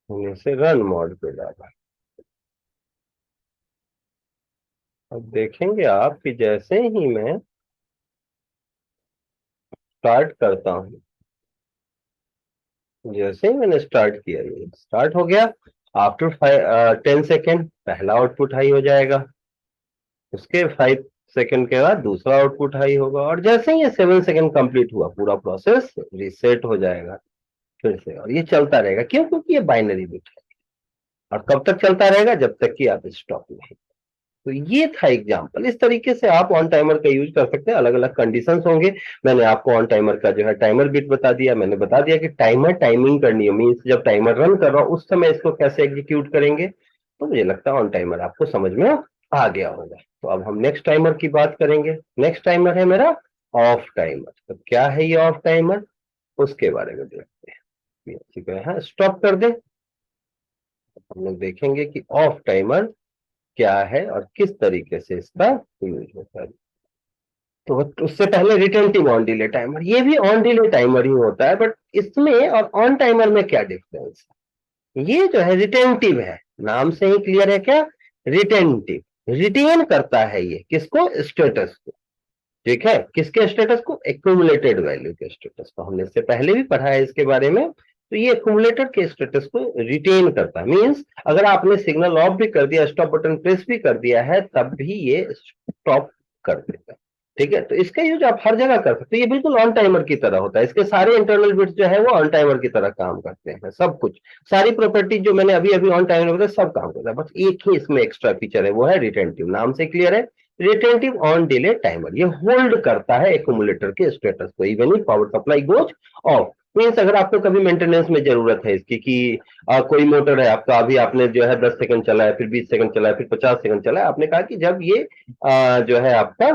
हमने से रन मोड पे डाला। अब देखेंगे आप कि जैसे ही मैं स्टार्ट करता हूं, जैसे ही मैंने स्टार्ट किया, ये स्टार्ट हो गया। आफ्टर 10 सेकेंड पहला आउटपुट हाई हो जाएगा, उसके 5 सेकेंड के बाद दूसरा आउटपुट हाई होगा, और जैसे ही ये 7 सेकेंड कंप्लीट हुआ, पूरा प्रोसेस रिसेट हो जाएगा फिर से। और ये चलता रहेगा, क्यों, क्योंकि ये बाइनरी बिट है। और कब तक चलता रहेगा, जब तक कि आप स्टॉप नहीं। तो ये था एग्जांपल। इस तरीके से आप ऑन टाइमर का यूज कर सकते हैं। अलग अलग कंडीशंस होंगे। मैंने आपको ऑन टाइमर का जो है टाइमर बिट बता दिया। मैंने बता दिया कि टाइमर टाइमिंग करनी है, मीन्स जब टाइमर रन कर रहा हूं उस समय इसको कैसे एग्जीक्यूट करेंगे। तो मुझे लगता है ऑन टाइमर आपको समझ में आ गया होगा। तो अब हम नेक्स्ट टाइमर की बात करेंगे। नेक्स्ट टाइमर है मेरा ऑफ टाइमर। तो क्या है ये ऑफ टाइमर, उसके बारे में देखते हैं। ठीक है, हाँ स्टॉप कर दे। हम लोग देखेंगे कि ऑफ टाइमर क्या है और किस तरीके से इसका यूज होता है। तो उससे पहले रिटेंटिव ऑन डिले टाइमर, ये भी ऑन डिले टाइमर ही होता है, बट इसमें और ऑन टाइमर में क्या डिफरेंस है। ये जो है रिटेंटिव है, नाम से ही क्लियर है क्या, रिटेंटिव, रिटेन करता है ये किसको, स्टेटस को। ठीक है, किसके स्टेटस को, एक्यूमुलेटेड वैल्यू के स्टेटस को। हमने इससे पहले भी पढ़ा है इसके बारे में। तो ये एक्यूमुलेटेड के स्टेटस को रिटेन करता है, मींस अगर आपने सिग्नल ऑफ भी कर दिया, स्टॉप बटन प्रेस भी कर दिया है, तब भी ये स्टॉप कर देगा। ठीक है, तो इसका यूज आप हर जगह कर सकते हैं। ये बिल्कुल ऑन टाइमर की तरह होता है। इसके सारे इंटरनल बिट्स जो है वो ऑन टाइमर की तरह काम करते हैं, सब कुछ, सारी प्रॉपर्टी जो मैंने अभी अभी ऑन टाइमर बताया सब काम करता है। बस एक ही इसमें एक्स्ट्रा फीचर है, वो है रिटेंटिव। नाम से क्लियर है, रिटेंटिव ऑन डिले टाइमर। ये होल्ड करता है एक्यूमुलेटर के स्टेटस को even if power supply goes off. Means अगर आपको कभी मेंटेनेंस में जरूरत है इसकी कि कोई मोटर है आपका, अभी आपने जो है 10 सेकंड चला है, फिर 20 सेकंड चला है, फिर 50 सेकंड चला है, आपने कहा कि जब ये जो है आपका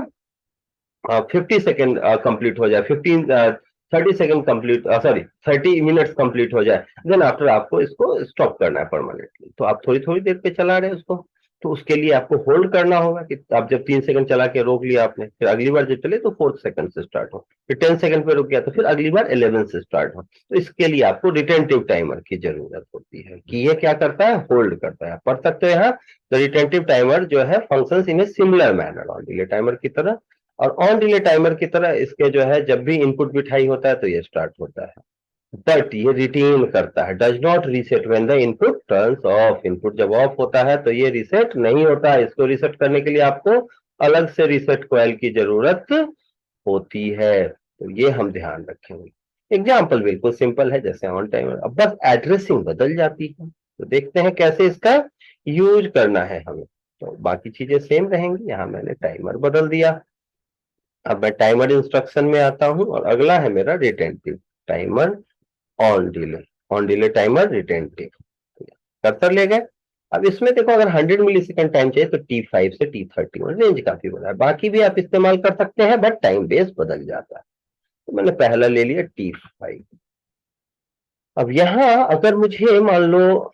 50 सेकंड कंप्लीट हो जाए, 30 second complete, sorry 30 minutes complete हो जाए, देन आफ्टर आपको इसको स्टॉप करना है परमानेंटली। तो आप थोड़ी थोड़ी देर पे चला रहे हैं उसको, तो उसके लिए आपको होल्ड करना होगा कि आप जब 3 सेकंड चला के रोक लिया आपने, फिर अगली बार जब चले तो 4th सेकंड से स्टार्ट हो, फिर 10 सेकंड पे रुक गया तो फिर अगली बार 11 से स्टार्ट हो। तो इसके लिए आपको रिटेंटिव टाइमर की जरूरत होती है कि ये क्या करता है, होल्ड करता है। आप पढ़ सकते हैं यहाँ, द रिटेंटिव टाइमर जो है functions in a similar manner on delay timer की तरह। और ऑन डिले टाइमर की तरह इसके जो है जब भी इनपुट बिट हाई होता है तो ये स्टार्ट होता है, बट ये रिटेन करता है, does not reset when the input turns of. Input जब ऑफ होता है तो ये रीसेट नहीं होता है। इसको रीसेट करने के लिए आपको अलग से रीसेट कॉइल की जरूरत होती है, तो ये हम ध्यान रखेंगे। एग्जाम्पल बिल्कुल सिंपल है, जैसे ऑन टाइमर, अब बस एड्रेसिंग बदल जाती है। तो देखते हैं कैसे इसका यूज करना है हमें। तो बाकी चीजें सेम रहेंगी, यहाँ मैंने टाइमर बदल दिया। अब मैं टाइमर इंस्ट्रक्शन में आता हूं और अगला है मेरा retentive timer on delay timer retentive, cursor ले गए। अब इसमें देखो, अगर 100 मिली सेकेंड टाइम चाहिए तो T5 से T30, रेंज काफी बड़ा है। बाकी भी आप इस्तेमाल कर सकते हैं, बट टाइम बेस बदल जाता है। तो मैंने पहला ले लिया T5। अब यहां अगर मुझे मान लो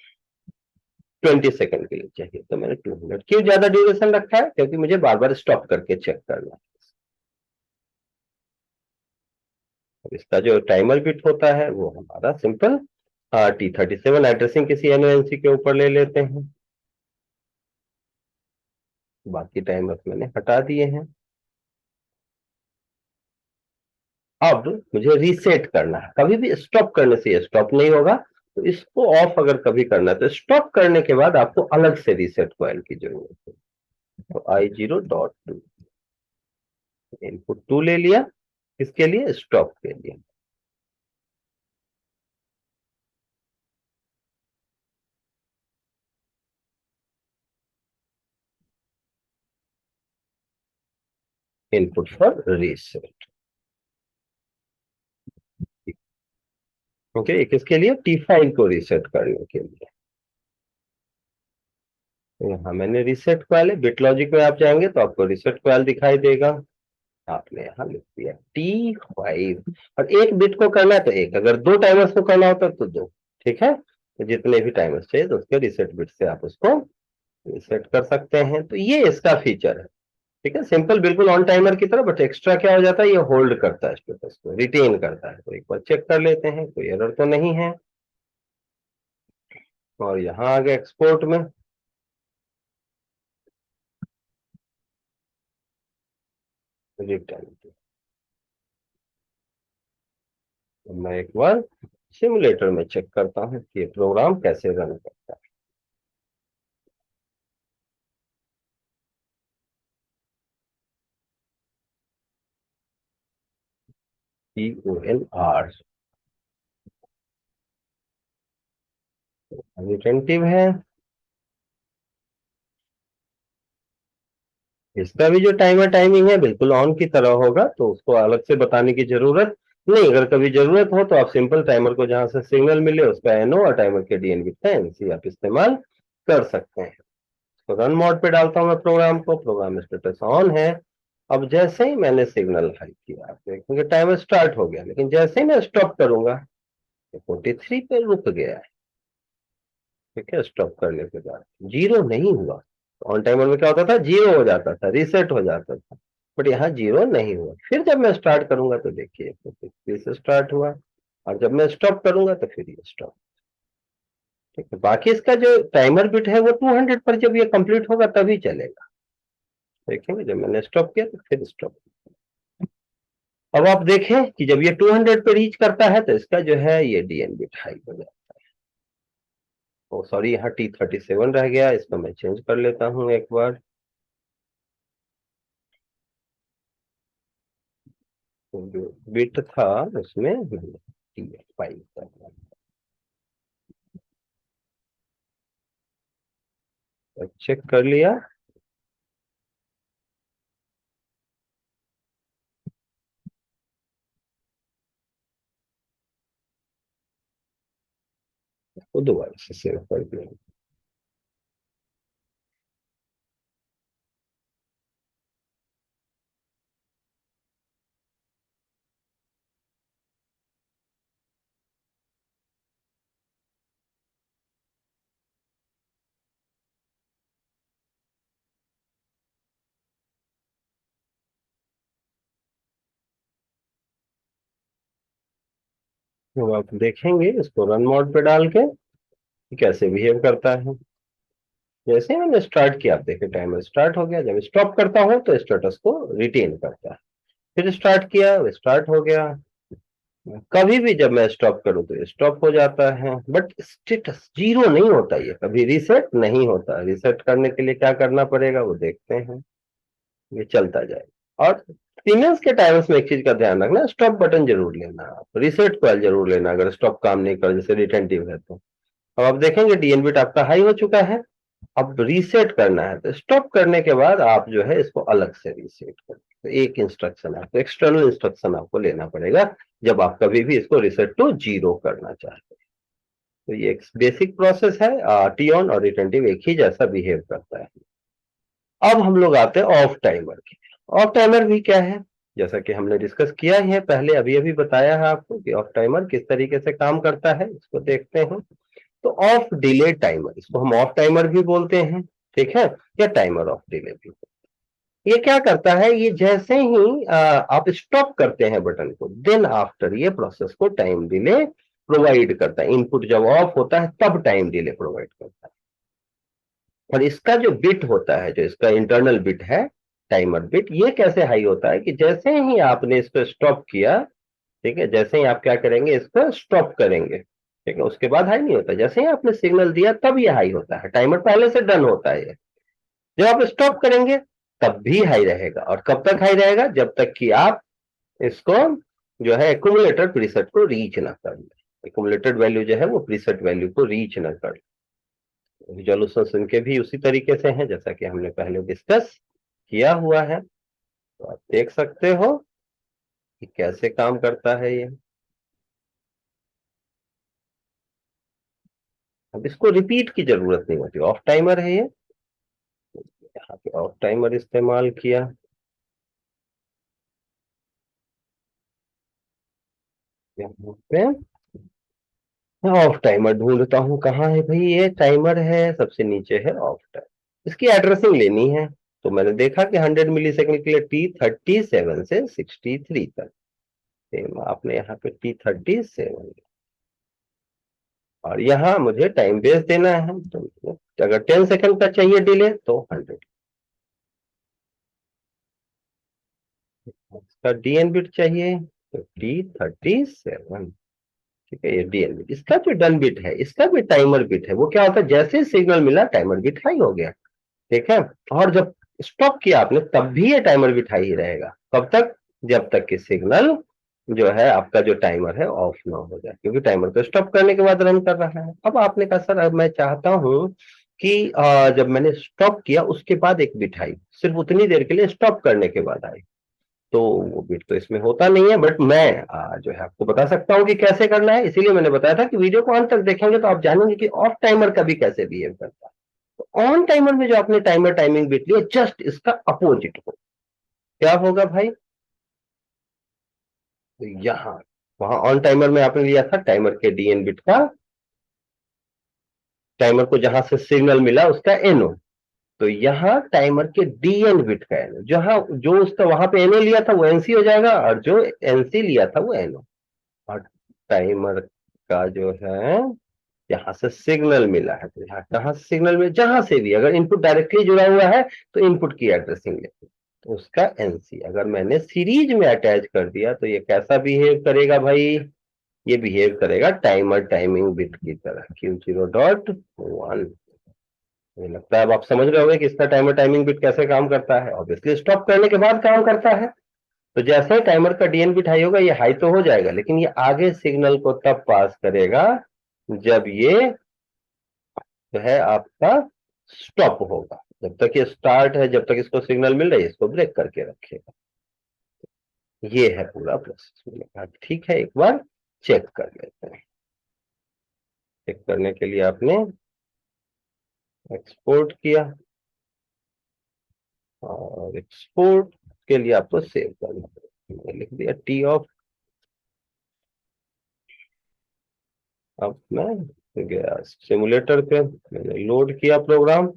20 सेकंड के लिए चाहिए तो मैंने 200। क्यों ज्यादा ड्यूरेशन रखा है? क्योंकि मुझे बार बार स्टॉप करके चेक करना है। अब इसका जो टाइमर बिट होता है वो हमारा सिंपल T37, एड्रेसिंग किसी एनओएनसी के ऊपर ले लेते हैं। बाकी टाइमर्स मैंने हटा दिए हैं। अब मुझे रीसेट करना है, कभी भी स्टॉप करने से ये स्टॉप नहीं होगा। तो इसको ऑफ अगर कभी करना है तो स्टॉप करने के बाद आपको अलग से रीसेट कॉइल की जरूरत है। तो I0.2 इनपुट 2 ले लिया, किसके लिए? स्टॉप के लिए। Input for reset. ओके, किसके लिए? T5 को रीसेट करने के लिए। तो यहाँ मैंने रीसेट कॉइल है, बिट लॉजिक में आप जाएंगे तो आपको रीसेट कॉइल दिखाई देगा। आपने यहाँ लिख दिया T5, और एक बिट को करना है तो एक, अगर दो टाइमर्स को करना होता है तो दो। ठीक है, तो जितने भी टाइमर्स चाहिए तो उसके रीसेट बिट से आप उसको रीसेट कर सकते हैं। तो ये इसका फीचर है। ठीक है, सिंपल बिल्कुल ऑन टाइमर की तरह, बट एक्स्ट्रा क्या हो जाता है, ये होल्ड करता है स्टेटस को, रिटेन करता है। तो एक बार चेक कर लेते हैं, कोई एरर तो नहीं है। और यहाँ आ गए एक्सपोर्ट में, रिटर्न। तो मैं एक बार सिमुलेटर में चेक करता हूँ कि ये प्रोग्राम कैसे रन करता है। COLR रिटेंटिव है। इसका भी जो टाइमर टाइमिंग है बिल्कुल ऑन की तरह होगा, तो उसको अलग से बताने की जरूरत नहीं। अगर कभी जरूरत हो तो आप सिंपल टाइमर को जहां से सिग्नल मिले उसका NO और टाइमर के DN बिट का NC आप इस्तेमाल कर सकते हैं। तो रन मोड पे डालता हूँ मैं प्रोग्राम को, प्रोग्राम स्टेटस ऑन है। अब जैसे ही मैंने सिग्नल हाई किया, आप देखेंगे टाइमर स्टार्ट हो गया, लेकिन जैसे ही मैं स्टॉप करूंगा तो 43 पे रुक गया है। ठीक है, स्टॉप करने के बाद जीरो नहीं हुआ। ऑन टाइमर में क्या होता था, जीरो हो जाता था, रीसेट हो जाता था, बट यहाँ जीरो नहीं हुआ। फिर जब मैं स्टार्ट करूंगा तो देखिए फिर से स्टार्ट हुआ, और जब मैं स्टॉप करूंगा तो फिर ये स्टॉप। ठीक है, बाकी इसका जो टाइमर बिट है वो 200 पर जब ये कंप्लीट होगा तभी चलेगा। देखेंगे जब मैंने स्टॉप किया तो फिर स्टॉप। अब आप देखें कि जब ये 200 पे रीच करता है तो इसका जो है ये DN बिट हाई हो जाता है। ओ सॉरी, यहाँ T37 रह गया, इसको मैं चेंज कर लेता हूँ एक बार। तो जो बिट था उसमें T5 करना। तो चेक कर लिया, तो दोबारा से सेव कर दिया। तो आप देखेंगे इसको रन मोड पे डाल के कि कैसे बिहेव करता है। जैसे ही मैंने स्टार्ट किया, आप देखिए टाइमर स्टार्ट हो गया। जब स्टॉप करता हूँ तो स्टेटस को रिटेन करता है। फिर स्टार्ट किया, वो स्टार्ट हो गया। कभी भी जब मैं स्टॉप करूं तो स्टॉप हो जाता है, बट स्टेटस जीरो नहीं होता, ये कभी रीसेट नहीं होता। रीसेट करने के लिए क्या करना पड़ेगा वो देखते हैं। ये चलता जाएगा। और सीमेंस के टाइमर्स में एक चीज का ध्यान रखना, स्टॉप बटन जरूर लेना, आप रिसेट कॉइल जरूर लेना अगर स्टॉप काम नहीं कर, जैसे रिटेंटिव है तो। अब आप देखेंगे डीएन बिट आपका हाई हो चुका है। अब रीसेट करना है तो स्टॉप करने के बाद आप जो है इसको अलग से रीसेट करें। तो एक इंस्ट्रक्शन आपको, एक्सटर्नल इंस्ट्रक्शन आपको लेना पड़ेगा जब आप कभी भी इसको रीसेट टू जीरो करना चाहते हैं। तो ये एक बेसिक प्रोसेस है। टी ऑन और रिटेंटिव एक ही जैसा बिहेव करता है। अब हम लोग आते हैं ऑफ टाइमर की। ऑफ टाइमर भी क्या है, जैसा कि हमने डिस्कस किया ही है पहले, अभी अभी बताया है आपको कि ऑफ टाइमर किस तरीके से काम करता है, इसको देखते हैं। तो ऑफ डिले टाइमर, इसको हम ऑफ टाइमर भी बोलते हैं, ठीक है, या टाइमर ऑफ डिले भी। ये क्या करता है, ये जैसे ही आप स्टॉप करते हैं बटन को, देन आफ्टर ये प्रोसेस को टाइम डिले प्रोवाइड करता है। इनपुट जब ऑफ होता है तब टाइम डिले प्रोवाइड करता है। और इसका जो बिट होता है, जो इसका इंटरनल बिट है, टाइमर बिट, ये कैसे हाई होता है कि जैसे ही आपने इसको स्टॉप किया, ठीक है, जैसे ही आप क्या करेंगे, इसको स्टॉप करेंगे, ठीक है, उसके बाद हाई नहीं होता। जैसे ही आपने सिग्नल दिया तब ये हाई होता है, टाइमर पहले से डन होता है ये। जब आप स्टॉप करेंगे तब भी हाई रहेगा। और कब तक हाई रहेगा, जब तक कि आप इसको जो है एक्यूमुलेटर प्रीसेट को रीच ना कर ले। एक्यूमुलेटेड वैल्यू जो है वो प्रीसेट वैल्यू को रीच ना कर ले। रिजोल्यूशन इनके भी उसी तरीके से है जैसा कि हमने पहले डिस्कस किया हुआ है। तो आप देख सकते हो कि कैसे काम करता है ये। अब इसको रिपीट की जरूरत नहीं होती, ऑफ टाइमर है ये। यहाँ पे ऑफ टाइमर इस्तेमाल किया, यहाँ पे ऑफ टाइमर ढूंढता हूँ, कहाँ है भाई ये टाइमर, है सबसे नीचे है ऑफ टाइम। इसकी एड्रेसिंग लेनी है। तो मैंने देखा कि 100 मिली सेकंड के लिए T37 से 63 तक। सेम आपने यहाँ पे T37, और यहाँ मुझे टाइम बेस देना है। तो अगर 10 सेकंड का चाहिए डिले तो 100 का डीएन बिट चाहिए, तो T37, ठीक है। ये डीएन बिट, इसका जो डन बिट है, इसका भी टाइमर बिट है। वो क्या होता है, जैसे सिग्नल मिला टाइमर बिट हाई हो गया, ठीक है। और जब स्टॉप किया आपने तब भी ये टाइमर बिठाई ही रहेगा। कब तक, जब तक कि सिग्नल जो है आपका जो टाइमर है ऑफ ना हो जाए, क्योंकि टाइमर तो स्टॉप करने के बाद रन कर रहा है। अब आपने कहा सर अब मैं चाहता हूं कि जब मैंने स्टॉप किया उसके बाद एक बिट आई, सिर्फ उतनी देर के लिए स्टॉप करने के बाद आई, तो वो बिट तो इसमें होता नहीं है। बट मैं जो है आपको बता सकता हूँ कि कैसे करना है। इसीलिए मैंने बताया था कि वीडियो को अंत तक देखेंगे तो आप जानेंगे कि ऑफ टाइमर का भी कैसे बिहेव करता है। ऑन टाइमर में जो आपने टाइमर टाइमिंग बिट लिया, जस्ट इसका अपोजिट हो, क्या होगा भाई। तो यहाँ, वहां ऑन टाइमर में आपने लिया था टाइमर के डीएन बिट का, टाइमर को जहां से सिग्नल मिला उसका एनओ। तो यहाँ टाइमर के डीएन बिट का एनओ, जहां जो उसका वहां पे एनओ लिया था वो एनसी हो जाएगा, और जो एनसी लिया था वो एनओ। और टाइमर का जो है यहाँ से सिग्नल मिला है, तो यहाँ कहाँ से सिग्नल मिला, जहां से भी, अगर इनपुट डायरेक्टली जुड़ा हुआ है तो इनपुट की एड्रेसिंग लेते, तो उसका एनसी। अगर मैंने सीरीज में अटैच कर दिया तो ये कैसा बिहेव करेगा भाई, ये बिहेव करेगा टाइमर टाइमिंग बिट की तरह, Q0.1। मुझे लगता है अब आप समझ रहे होंगे कि इसका टाइमर टाइमिंग बिट कैसे काम करता है। ऑब्वियसली स्टॉप करने के बाद काम करता है। तो जैसे ही टाइमर का डीएन बिट हाई होगा, ये हाई तो हो जाएगा, लेकिन ये आगे सिग्नल को तब पास करेगा जब ये जो है आपका स्टॉप होगा। जब तक ये स्टार्ट है, जब तक इसको सिग्नल मिल रही है, इसको ब्रेक करके रखेगा। ये है पूरा प्रोसेस। मैंने कहा ठीक है, एक बार चेक कर लेते हैं। चेक करने के लिए आपने एक्सपोर्ट किया, और एक्सपोर्ट के लिए आपको सेव करना पड़ेगा। मैंने लिख दिया टी ऑफ। अब मैं गया सिमुलेटर पे, मैंने लोड किया प्रोग्राम।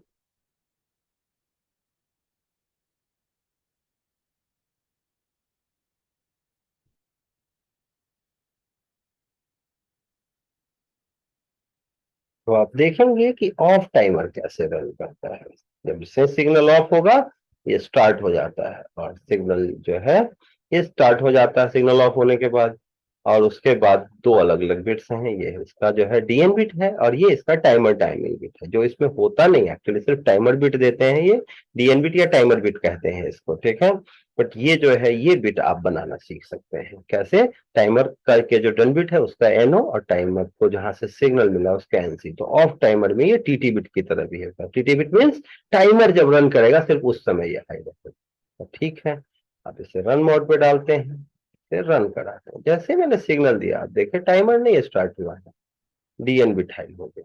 तो आप देखेंगे कि ऑफ टाइमर कैसे रन करता है। जब से सिग्नल ऑफ होगा ये स्टार्ट हो जाता है, और सिग्नल जो है ये स्टार्ट हो जाता है सिग्नल ऑफ होने के बाद। और उसके बाद दो अलग अलग बिट्स हैं, ये इसका जो है डीएन बिट है और ये इसका टाइमर टाइमिंग बिट है। जो इसमें होता नहीं, एक्चुअली सिर्फ टाइमर बिट देते हैं, ये डीएन बिट या टाइमर बिट कहते हैं इसको, ठीक है। बट ये जो है ये बिट आप बनाना सीख सकते हैं कैसे। टाइमर का के जो डन बिट है उसका एनओ, और टाइमर को जहां से सिग्नल मिला उसका एनसी। तो ऑफ टाइमर में ये टीटी बिट की तरह भी है। टीटी बिट मीन्स टाइमर जब रन करेगा सिर्फ उस समय ये हाई रहेगा। तो ठीक है, आप इसे रन मोड पे डालते हैं, फिर रन कराते हैं। जैसे मैंने सिग्नल दिया आप देखें टाइमर नहीं स्टार्ट हुआ है, डीएन बिट हाई हो गया,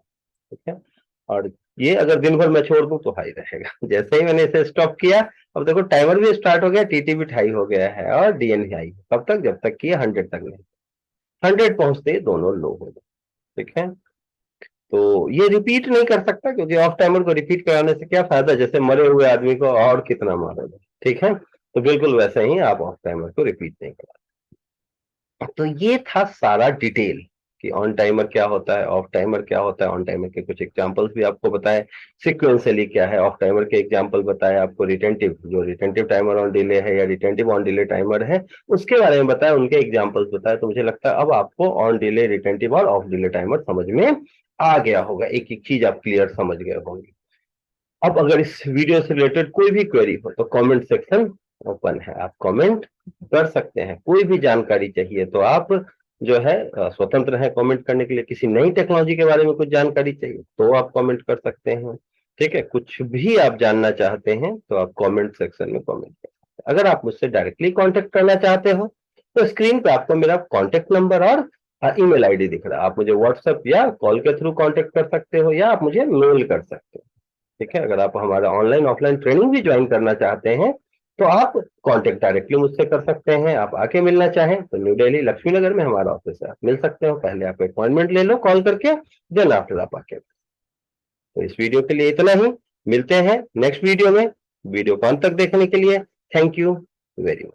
ठीक है। और ये अगर दिन भर मैं छोड़ दूं तो हाई रहेगा। जैसे ही मैंने इसे स्टॉप किया, अब देखो टाइमर भी स्टार्ट हो गया, टीटी बिट हाई हो गया है और डीएन हाई। कब तक? जब तक कि 100 तक नहीं, 100 पहुंचते ही दोनों लो हो गए, ठीक है। तो ये रिपीट नहीं कर सकता, क्योंकि ऑफ टाइमर को रिपीट कराने से क्या फायदा, जैसे मरे हुए आदमी को और कितना मारोगे, ठीक है। तो बिल्कुल वैसे ही आप ऑफ टाइमर को रिपीट नहीं करा। तो ये था सारा डिटेल कि ऑन टाइमर क्या होता है, ऑफ टाइमर क्या होता है, ऑन टाइमर के कुछ एग्जांपल्स भी आपको बताए, सीक्वेंशियली क्या है, ऑफ टाइमर के एग्जांपल बताए आपको, रिटेंटिव जो रिटेंटिव टाइमर ऑन डिले है या रिटेंटिव ऑन डिले टाइमर है उसके बारे में बताया, उनके एग्जांपल्स बताए। तो मुझे लगता है अब आपको ऑन डिले, रिटेंटिव और ऑफ डिले टाइमर समझ में आ गया होगा, एक एक चीज आप क्लियर समझ गए होंगे। अब अगर इस वीडियो से रिलेटेड कोई भी क्वेरी हो तो कमेंट सेक्शन ओपन है, आप कमेंट कर सकते हैं। कोई भी जानकारी चाहिए तो आप जो है स्वतंत्र है कमेंट करने के लिए। किसी नई टेक्नोलॉजी के बारे में कुछ जानकारी चाहिए तो आप कमेंट कर सकते हैं, ठीक है। कुछ भी आप जानना चाहते हैं तो आप कमेंट सेक्शन में कमेंट कर सकते हैं। अगर आप मुझसे डायरेक्टली कांटेक्ट करना चाहते हो तो स्क्रीन पे आपको मेरा कॉन्टेक्ट नंबर और ईमेल आईडी दिख रहा है। आप मुझे व्हाट्सएप या कॉल के थ्रू कांटेक्ट कर सकते हो, या आप मुझे मेल कर सकते हो, ठीक है। अगर आप हमारा ऑनलाइन ऑफलाइन ट्रेनिंग भी ज्वाइन करना चाहते हैं तो आप कांटेक्ट डायरेक्टली मुझसे कर सकते हैं। आप आके मिलना चाहें तो न्यू दिल्ली लक्ष्मी नगर में हमारा ऑफिस है, आप मिल सकते हो। पहले आप अपॉइंटमेंट ले लो कॉल करके, देन आफ्टर आप आके। तो इस वीडियो के लिए इतना ही, मिलते हैं नेक्स्ट वीडियो में। वीडियो को अंत तक देखने के लिए थैंक यू वेरी मच।